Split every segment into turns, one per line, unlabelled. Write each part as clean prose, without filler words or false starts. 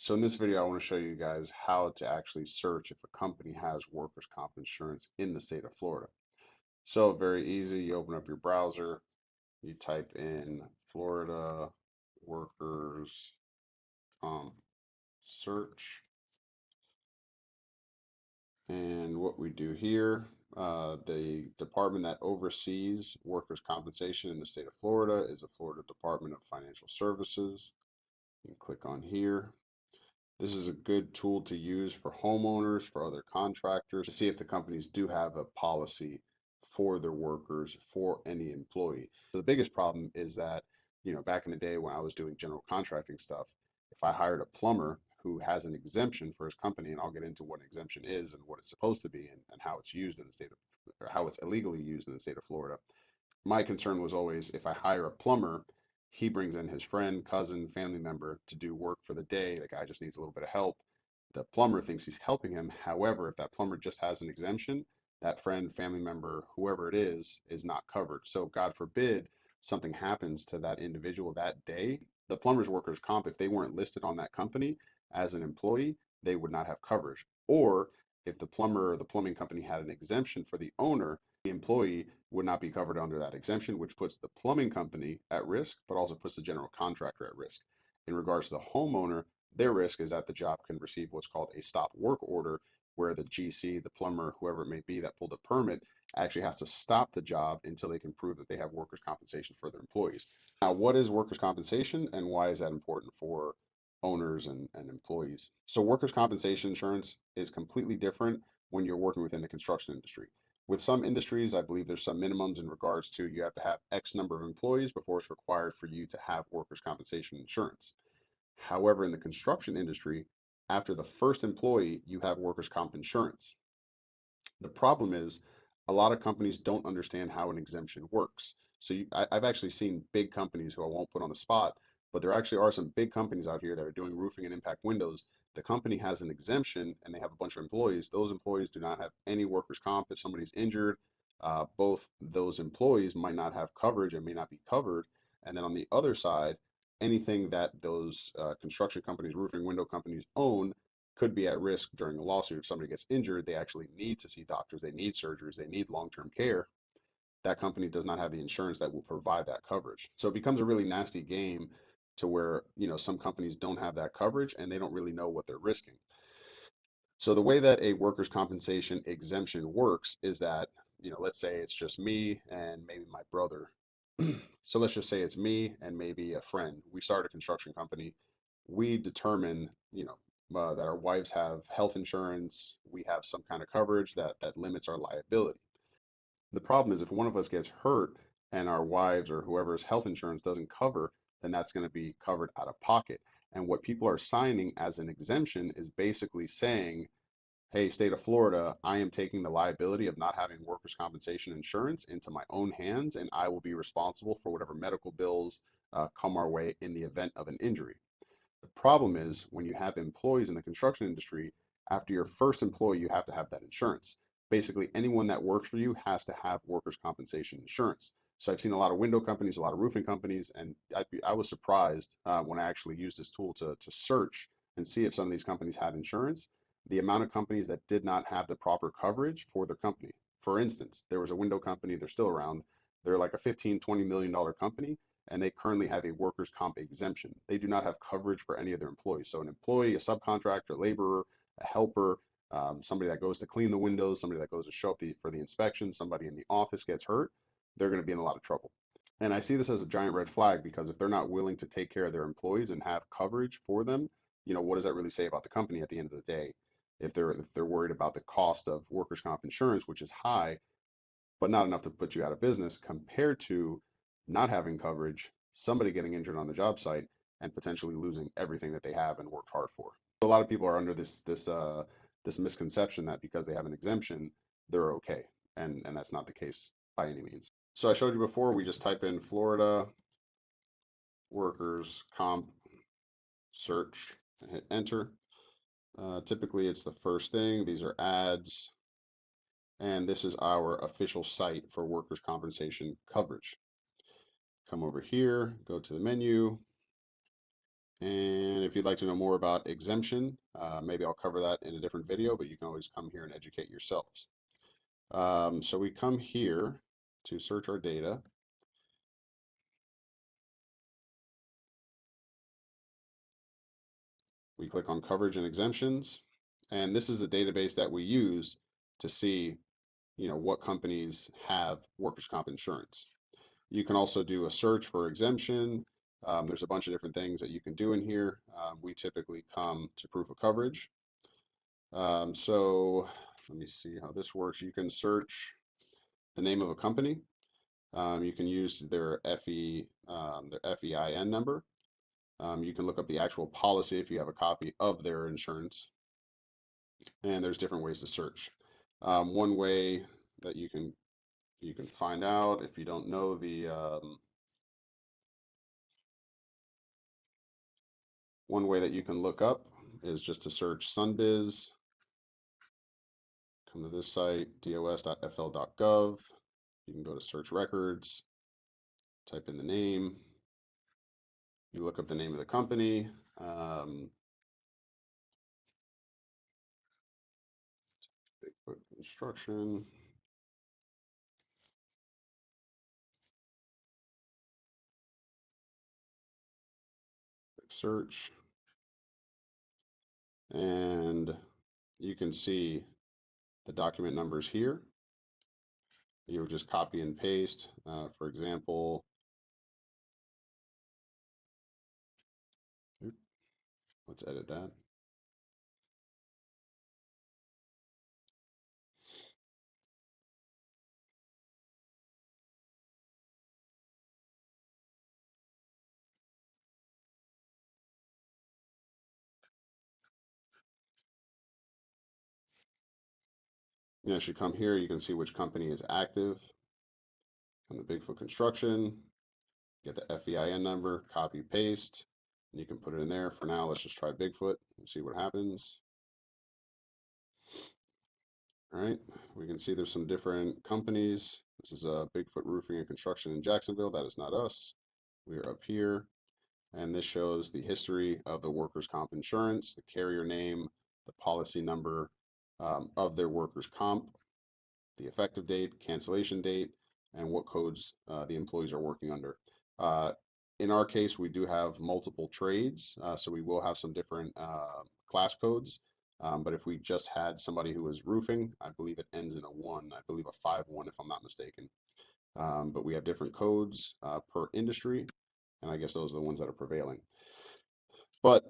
So in this video, I want to show you guys how to actually search if a company has workers' comp insurance in the state of Florida. So very easy. You open up your browser, you type in Florida workers comp search, and what we do here, the department that oversees workers' compensation in the state of Florida is the Florida Department of Financial Services. You can click on here. This is a good tool to use for homeowners, for other contractors, to see if the companies do have a policy for their workers, for any employee. So the biggest problem is that, back in the day when I was doing general contracting stuff, if I hired a plumber who has an exemption for his company, and I'll get into what an exemption is and what it's supposed to be and how it's used in the state of, or how it's illegally used in the state of Florida, my concern was always if I hire a plumber, he brings in his friend, cousin, family member to do work for the day. The guy just needs a little bit of help. The plumber thinks he's helping him. However, if that plumber just has an exemption, that friend, family member, whoever it is not covered. So, God forbid something happens to that individual that day. The plumber's workers' comp, if they weren't listed on that company as an employee, they would not have coverage. Or if the plumber or the plumbing company had an exemption for the owner, the employee would not be covered under that exemption, which puts the plumbing company at risk, but also puts the general contractor at risk. In regards to the homeowner, their risk is that the job can receive what's called a stop work order, where the GC, the plumber, whoever it may be that pulled the permit, actually has to stop the job until they can prove that they have workers' compensation for their employees. Now, what is workers' compensation and why is that important for owners and employees? So, workers' compensation insurance is completely different when you're working within the construction industry. With some industries, I believe there's some minimums in regards to you have to have X number of employees before it's required for you to have workers' compensation insurance. However, in the construction industry, after the first employee, you have workers' comp insurance. The problem is a lot of companies don't understand how an exemption works. So I've actually seen big companies who I won't put on the spot, but there actually are some big companies out here that are doing roofing and impact windows. The company has an exemption and they have a bunch of employees. Those employees do not have any workers' comp. If somebody's injured, both those employees might not have coverage and may not be covered. And then on the other side, anything that those construction companies, roofing window companies own could be at risk during a lawsuit. If somebody gets injured, they actually need to see doctors, they need surgeries, they need long-term care. That company does not have the insurance that will provide that coverage. So it becomes a really nasty game to where, some companies don't have that coverage and they don't really know what they're risking. So the way that a workers' compensation exemption works is that, let's say it's just me and maybe my brother. So let's just say it's me and maybe a friend. We start a construction company. We determine, that our wives have health insurance. We have some kind of coverage that limits our liability. The problem is if one of us gets hurt and our wives or whoever's health insurance doesn't cover, then that's going to be covered out of pocket. And what people are signing as an exemption is basically saying, hey, state of Florida, I am taking the liability of not having workers' compensation insurance into my own hands, and I will be responsible for whatever medical bills come our way in the event of an injury. The problem is when you have employees in the construction industry, after your first employee, you have to have that insurance. Basically, anyone that works for you has to have workers' compensation insurance. So I've seen a lot of window companies, a lot of roofing companies, and I was surprised when I actually used this tool to search and see if some of these companies had insurance, the amount of companies that did not have the proper coverage for their company. For instance, there was a window company, they're still around. They're like a $15-20 million company, and they currently have a workers' comp exemption. They do not have coverage for any of their employees. So an employee, a subcontractor, laborer, a helper, somebody that goes to clean the windows, somebody that goes to show up for the inspection, somebody in the office gets hurt, they're going to be in a lot of trouble. And I see this as a giant red flag because if they're not willing to take care of their employees and have coverage for them, what does that really say about the company at the end of the day? If they're worried about the cost of workers' comp insurance, which is high, but not enough to put you out of business compared to not having coverage, somebody getting injured on the job site, and potentially losing everything that they have and worked hard for. So a lot of people are under this misconception that because they have an exemption, they're okay, and that's not the case by any means. So I showed you before, we just type in Florida workers comp search and hit enter. Typically, it's the first thing. These are ads, and this is our official site for workers' compensation coverage. Come over here, go to the menu, And if you'd like to know more about exemption, maybe I'll cover that in a different video, but you can always come here and educate yourselves. So we come here to search our data. We click on coverage and exemptions, and this is the database that we use to see, what companies have workers' comp insurance. You can also do a search for exemption. There's a bunch of different things that you can do in here. We typically come to proof of coverage. So let me see how this works. You can search the name of a company. You can use their FEIN number. You can look up the actual policy if you have a copy of their insurance, and there's different ways to search. One way that you can find out if you don't know the one way that you can look up is just to search Sunbiz. Come to this site, dos.fl.gov. You can go to search records, type in the name. You look up the name of the company. Bigfoot Construction. Click search. And you can see the document numbers here. You would just copy and paste. For example, let's edit that. As you come here, you can see which company is active on the Bigfoot Construction. Get the FEIN number, copy, paste, and you can put it in there. For now, let's just try Bigfoot and see what happens. All right, we can see there's some different companies. This is a Bigfoot Roofing and Construction in Jacksonville. That is not us. We are up here, and this shows the history of the workers' comp insurance, the carrier name, the policy number of their workers' comp, the effective date, cancellation date, and what codes the employees are working under. Uh, in our case, we do have multiple trades, so we will have some different class codes. But if we just had somebody who was roofing, I believe it ends in a 1, I believe a 5-1 if I'm not mistaken. But we have different codes per industry, and I guess those are the ones that are prevailing. But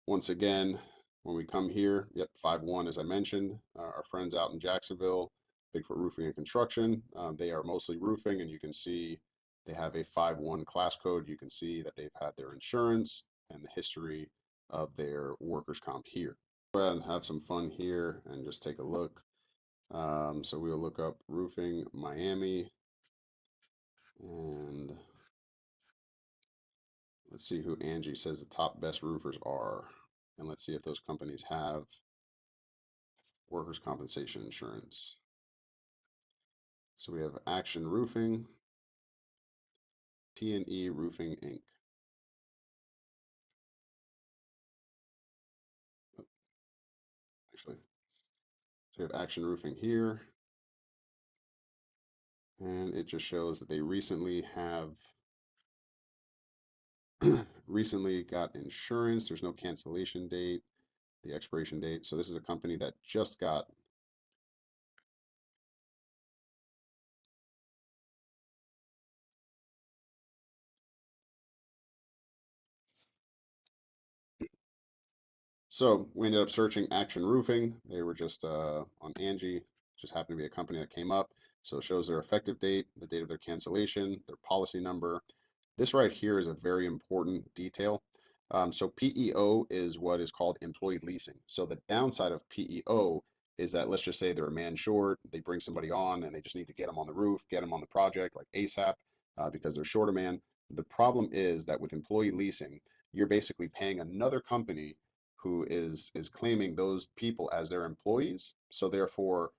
once again, when we come here, yep, 5-1, as I mentioned, our friends out in Jacksonville, Bigfoot Roofing and Construction, they are mostly roofing, and you can see they have a 5-1 class code. You can see that they've had their insurance and the history of their workers' comp here. Go ahead and have some fun here and just take a look. So we'll look up roofing Miami, and let's see who Angie says the top best roofers are. And let's see if those companies have workers' compensation insurance. So we have Action Roofing, T&E Roofing Inc. Actually, so we have Action Roofing here, and it just shows that they recently have recently got insurance. There's no cancellation date, the expiration date. So this is a company that just got So we ended up searching Action Roofing. They were just on Angie, just happened to be a company that came up. So it shows their effective date, the date of their cancellation, their policy number. This right here is a very important detail. So PEO is what is called employee leasing. So the downside of PEO is that, let's just say they're a man short, they bring somebody on and they just need to get them on the roof, get them on the project like ASAP because they're short a man. The problem is that with employee leasing, you're basically paying another company who is claiming those people as their employees. So therefore,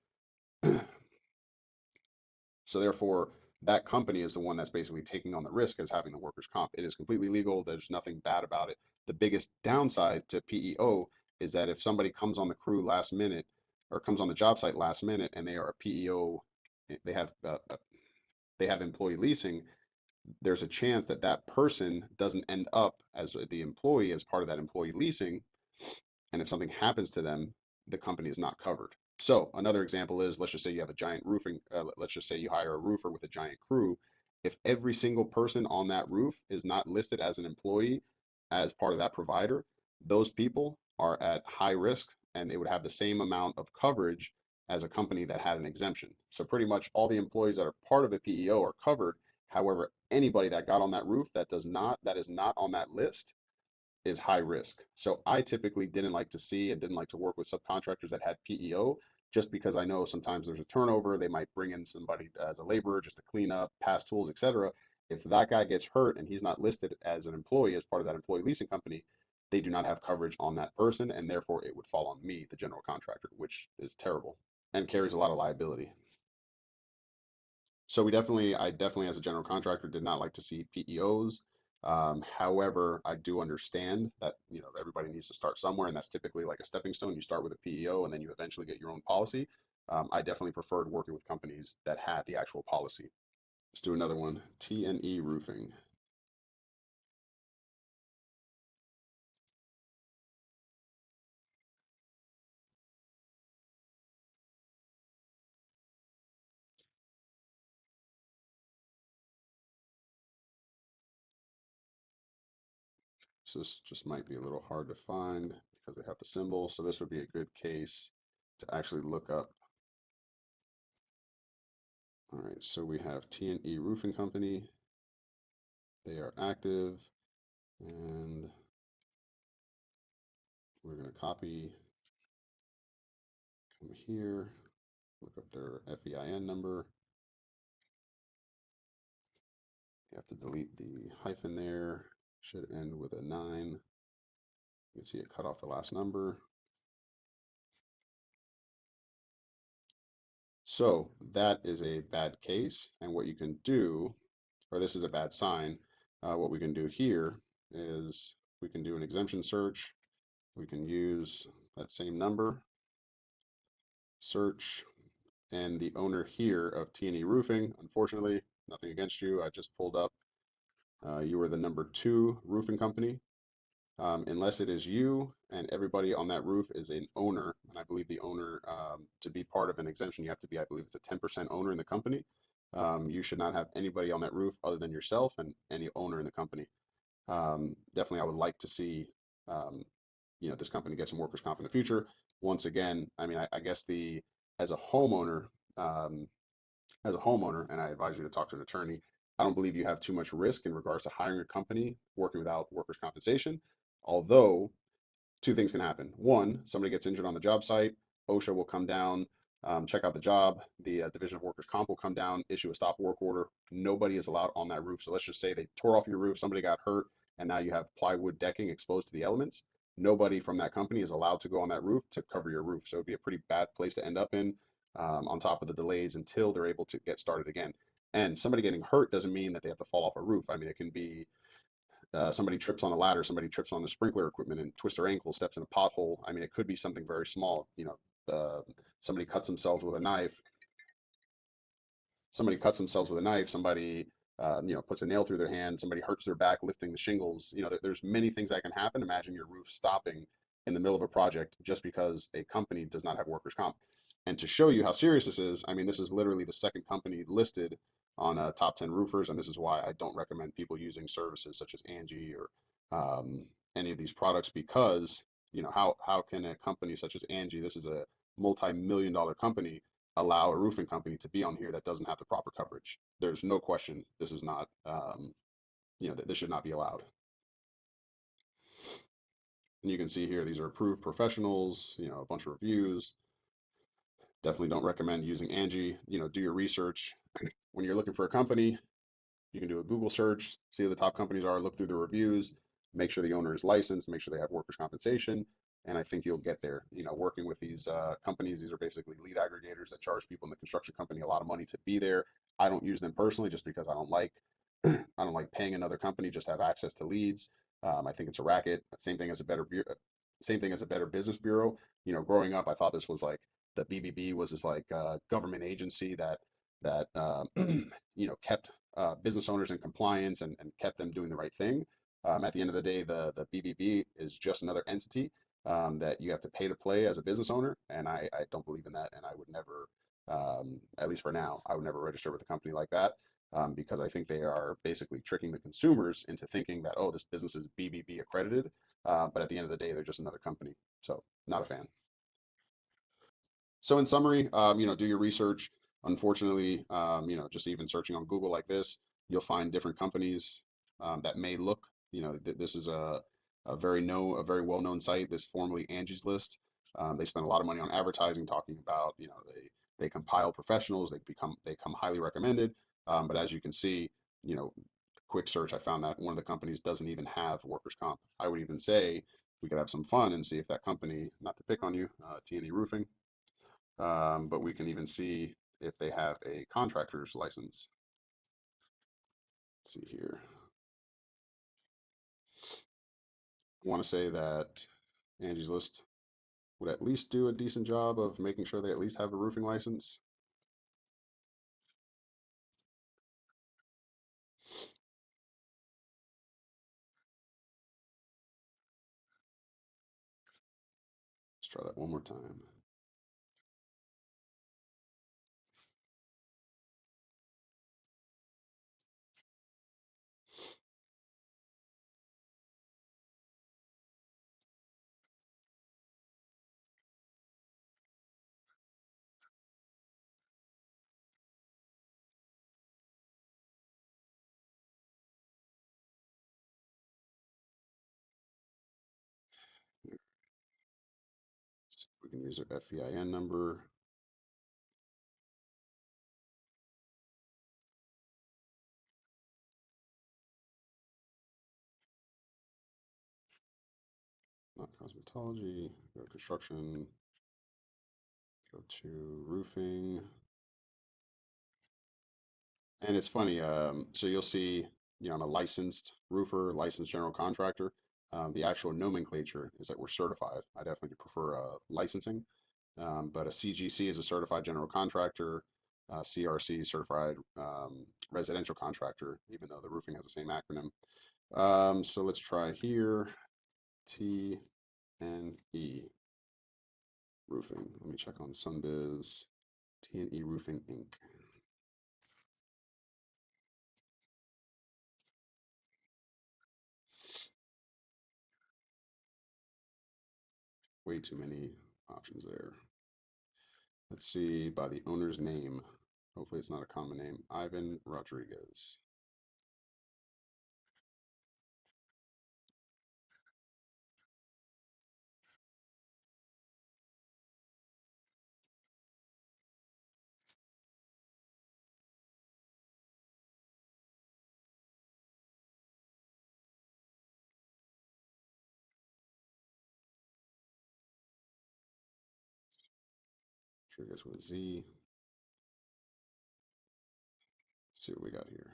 that company is the one that's basically taking on the risk as having the workers' comp. It is completely legal. There's nothing bad about it. The biggest downside to PEO is that if somebody comes on the crew last minute or comes on the job site last minute and they are a PEO, they have they have employee leasing, there's a chance that that person doesn't end up as the employee as part of that employee leasing, and if something happens to them, the company is not covered. So another example is, let's just say you have a giant roofing, let's just say you hire a roofer with a giant crew. If every single person on that roof is not listed as an employee as part of that provider, those people are at high risk and they would have the same amount of coverage as a company that had an exemption. So pretty much all the employees that are part of the PEO are covered. However, anybody that got on that roof that is not on that list is high risk. So I typically didn't like to see and didn't like to work with subcontractors that had PEO just because I know sometimes there's a turnover. They might bring in somebody as a laborer just to clean up, pass tools, etc. If that guy gets hurt and he's not listed as an employee as part of that employee leasing company, they do not have coverage on that person, and therefore it would fall on me, the general contractor, which is terrible and carries a lot of liability. So I definitely, as a general contractor, did not like to see PEOs. However, I do understand that, everybody needs to start somewhere, and that's typically like a stepping stone. You start with a PEO, and then you eventually get your own policy. I definitely preferred working with companies that had the actual policy. Let's do another one. T&E Roofing. So this just might be a little hard to find because they have the symbol. So this would be a good case to actually look up. All right, so we have T&E Roofing Company. They are active, and we're going to copy, come here, look up their FEIN number. You have to delete the hyphen there. Should end with a 9. You can see it cut off the last number. So that is a bad case. And what you can do, or this is a bad sign, what we can do here is we can do an exemption search. We can use that same number, search, and the owner here of T&E Roofing, unfortunately, nothing against you. I just pulled up. You were the number 2 roofing company. Unless it is you and everybody on that roof is an owner, and I believe the owner, to be part of an exemption, you have to be, I believe it's a 10% owner in the company. You should not have anybody on that roof other than yourself and any owner in the company. Definitely, I would like to see, um, this company get some workers' comp in the future. Once again, I mean, I guess as a homeowner, um, and I advise you to talk to an attorney, I don't believe you have too much risk in regards to hiring a company working without workers' compensation. Although two things can happen. One, somebody gets injured on the job site, OSHA will come down, check out the job, the Division of Workers' Comp will come down, issue a stop work order. Nobody is allowed on that roof. So let's just say they tore off your roof, somebody got hurt, and now you have plywood decking exposed to the elements. Nobody from that company is allowed to go on that roof to cover your roof. So it'd be a pretty bad place to end up in, on top of the delays until they're able to get started again. And somebody getting hurt doesn't mean that they have to fall off a roof. I mean, it can be somebody trips on a ladder, somebody trips on the sprinkler equipment and twists their ankle, steps in a pothole. I mean, it could be something very small. Somebody cuts themselves with a knife. Somebody cuts themselves with a knife. Somebody, puts a nail through their hand. Somebody hurts their back lifting the shingles. There's many things that can happen. Imagine your roof stopping in the middle of a project just because a company does not have workers' comp. And to show you how serious this is, I mean, this is literally the second company listed on top 10 roofers, and this is why I don't recommend people using services such as Angie or any of these products because how can a company such as Angie, this is a multi-million dollar company, allow a roofing company to be on here that doesn't have the proper coverage? There's no question this is not, this should not be allowed. And you can see here, these are approved professionals, a bunch of reviews. Definitely don't recommend using Angie. Do your research. When you're looking for a company, you can do a Google search, see who the top companies are, look through the reviews, make sure the owner is licensed, make sure they have workers' compensation, and I think you'll get there. Working with these companies, these are basically lead aggregators that charge people in the construction company a lot of money to be there. I don't use them personally just because I don't like I don't like paying another company just to have access to leads. I think it's a racket. Same thing as a same thing as a Better Business Bureau. You know, growing up, I thought this was like the BBB was this like government agency that you know kept business owners in compliance and kept them doing the right thing. At the end of the day, the BBB is just another entity that you have to pay to play as a business owner, and I don't believe in that, and I would never, at least for now, I would never register with a company like that. Because I think they are basically tricking the consumers into thinking that, oh, this business is BBB accredited, but at the end of the day, they're just another company. So, not a fan. So in summary, you know, do your research. Unfortunately, you know, just even searching on Google like this, you'll find different companies that may look, you know, this is a very well-known site. This formerly Angie's List. They spend a lot of money on advertising, talking about, you know, they compile professionals. They come highly recommended. But as you can see, you know, quick search, I found that one of the companies doesn't even have workers' comp. I would even say we could have some fun and see if that company, not to pick on you, T&E Roofing, but we can even see if they have a contractor's license. Let's see here. I want to say that Angie's List would at least do a decent job of making sure they at least have a roofing license. Let's try that one more time. See if we can use their FEIN number. Not cosmetology. Go to construction. Go to roofing. And it's funny, so you'll see, you know, I'm a licensed roofer, licensed general contractor. The actual nomenclature is that we're certified. I definitely prefer licensing, but a CGC is a certified general contractor, CRC certified residential contractor, even though the roofing has the same acronym. So let's try here, T N E Roofing. Let me check on Sunbiz, T&E Roofing Inc. Way too many options there. Let's see by the owner's name. Hopefully it's not a common name. Ivan Rodriguez. Rodriguez with a Z. Let's see what we got here.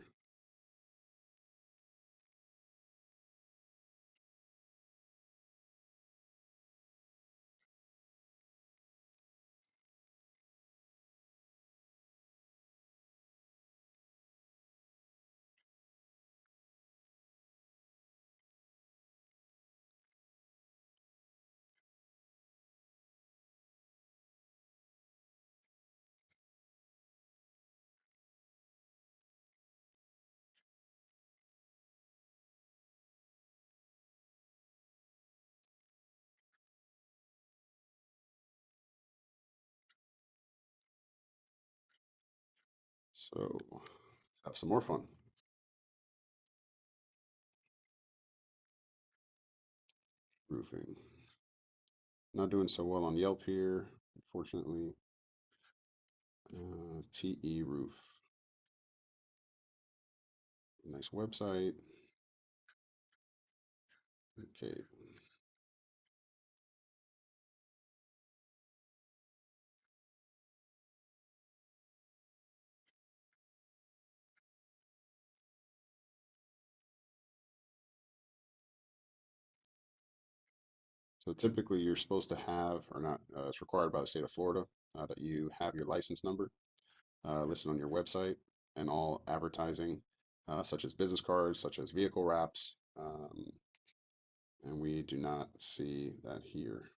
So let's have some more fun. Roofing. Not doing so well on Yelp here, unfortunately. TE Roof. Nice website. Okay. So typically you're supposed to have, or not, it's required by the state of Florida that you have your license number listed on your website and all advertising, such as business cards, such as vehicle wraps, and we do not see that here.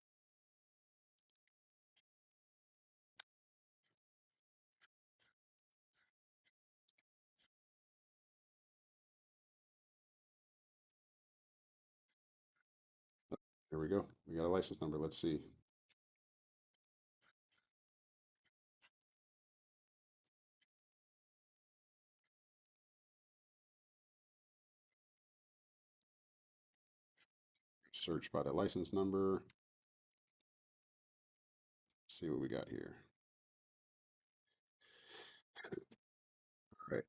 Here we go. We got a license number. Let's see. Search by the license number. See what we got here. All right.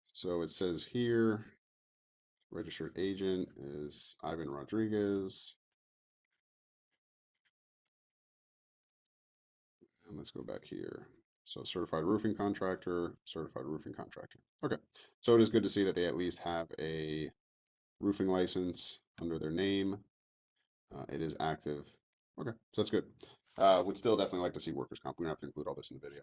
So it says here, registered agent is Ivan Rodriguez. And let's go back here. So certified roofing contractor, certified roofing contractor. Okay. So it is good to see that they at least have a roofing license under their name. It is active. Okay, so that's good. Would still definitely like to see workers' comp. We don't have to include all this in the video.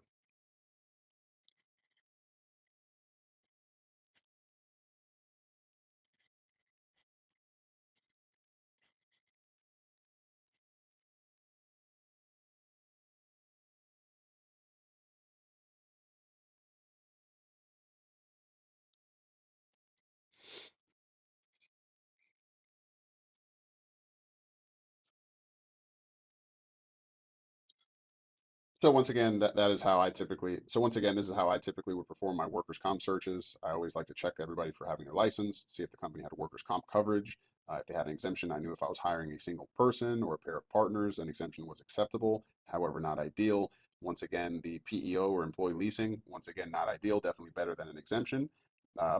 So once again, that is how I typically, so once again, this is how I typically would perform my workers' comp searches. I always like to check everybody for having their license, see if the company had a workers' comp coverage. If they had an exemption, I knew if I was hiring a single person or a pair of partners, an exemption was acceptable, however, not ideal. Once again, the PEO or employee leasing, once again, not ideal, definitely better than an exemption.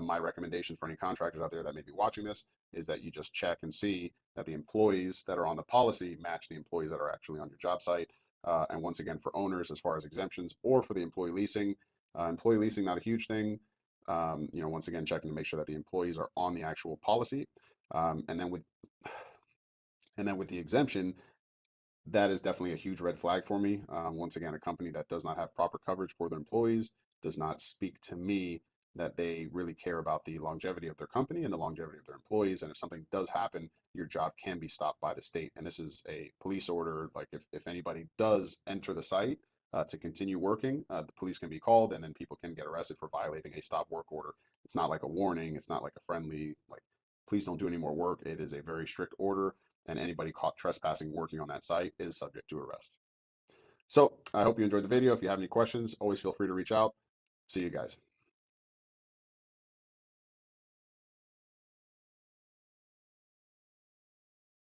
My recommendation for any contractors out there that may be watching this is that you just check and see that the employees that are on the policy match the employees that are actually on your job site. And once again, for owners, as far as exemptions or for the employee leasing, not a huge thing. Once again, checking to make sure that the employees are on the actual policy. And then with the exemption, that is definitely a huge red flag for me. Once again, a company that does not have proper coverage for their employees does not speak to me that they really care about the longevity of their company and the longevity of their employees. And if something does happen, your job can be stopped by the state. And this is a police order. Like if anybody does enter the site to continue working, the police can be called and then people can get arrested for violating a stop work order. It's not like a warning. It's not like a friendly, like, please don't do any more work. It is a very strict order and anybody caught trespassing working on that site is subject to arrest. So I hope you enjoyed the video. If you have any questions, always feel free to reach out. See you guys.